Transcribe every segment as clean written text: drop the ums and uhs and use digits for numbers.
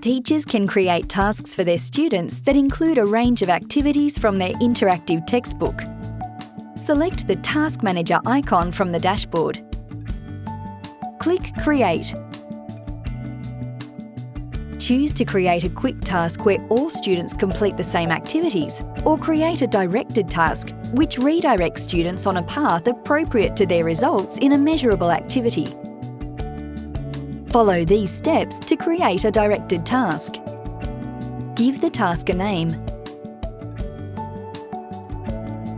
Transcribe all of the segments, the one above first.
Teachers can create tasks for their students that include a range of activities from their interactive textbook. Select the Task Manager icon from the dashboard. Click Create. Choose to create a quick task where all students complete the same activities, or create a directed task which redirects students on a path appropriate to their results in a measurable activity. Follow these steps to create a directed task. Give the task a name.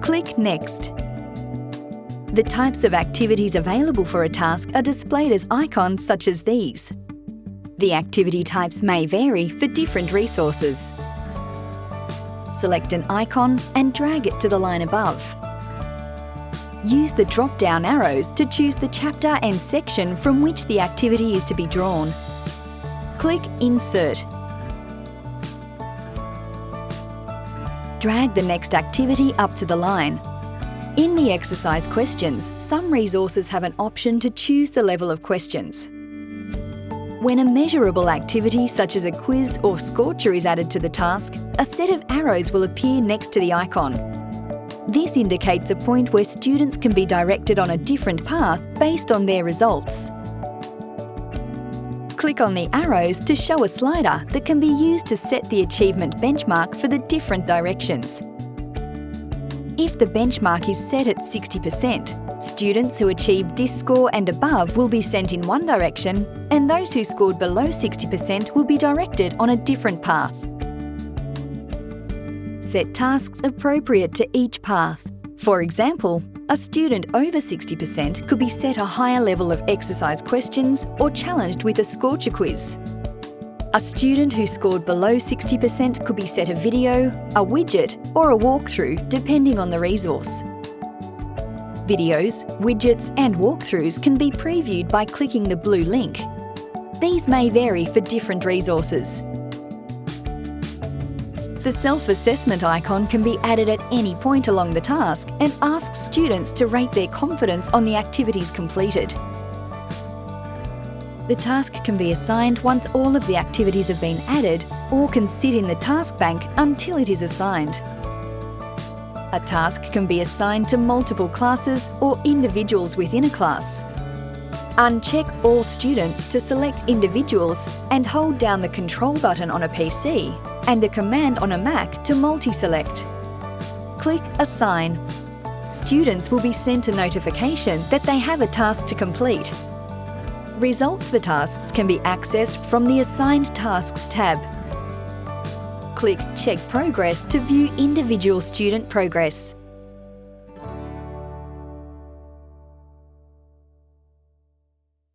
Click Next. The types of activities available for a task are displayed as icons such as these. The activity types may vary for different resources. Select an icon and drag it to the line above. Use the drop-down arrows to choose the chapter and section from which the activity is to be drawn. Click Insert. Drag the next activity up to the line. In the exercise questions, some resources have an option to choose the level of questions. When a measurable activity such as a quiz or scorcher is added to the task, a set of arrows will appear next to the icon. This indicates a point where students can be directed on a different path based on their results. Click on the arrows to show a slider that can be used to set the achievement benchmark for the different directions. If the benchmark is set at 60%, students who achieve this score and above will be sent in one direction, and those who scored below 60% will be directed on a different path. Set tasks appropriate to each path. For example, a student over 60% could be set a higher level of exercise questions or challenged with a scorcher quiz. A student who scored below 60% could be set a video, a widget, or a walkthrough, depending on the resource. Videos, widgets, and walkthroughs can be previewed by clicking the blue link. These may vary for different resources. The self-assessment icon can be added at any point along the task and asks students to rate their confidence on the activities completed. The task can be assigned once all of the activities have been added, or can sit in the task bank until it is assigned. A task can be assigned to multiple classes or individuals within a class. Uncheck all students to select individuals and hold down the Control button on a PC and the Command on a Mac to multi-select. Click Assign. Students will be sent a notification that they have a task to complete. Results for tasks can be accessed from the Assigned Tasks tab. Click Check Progress to view individual student progress.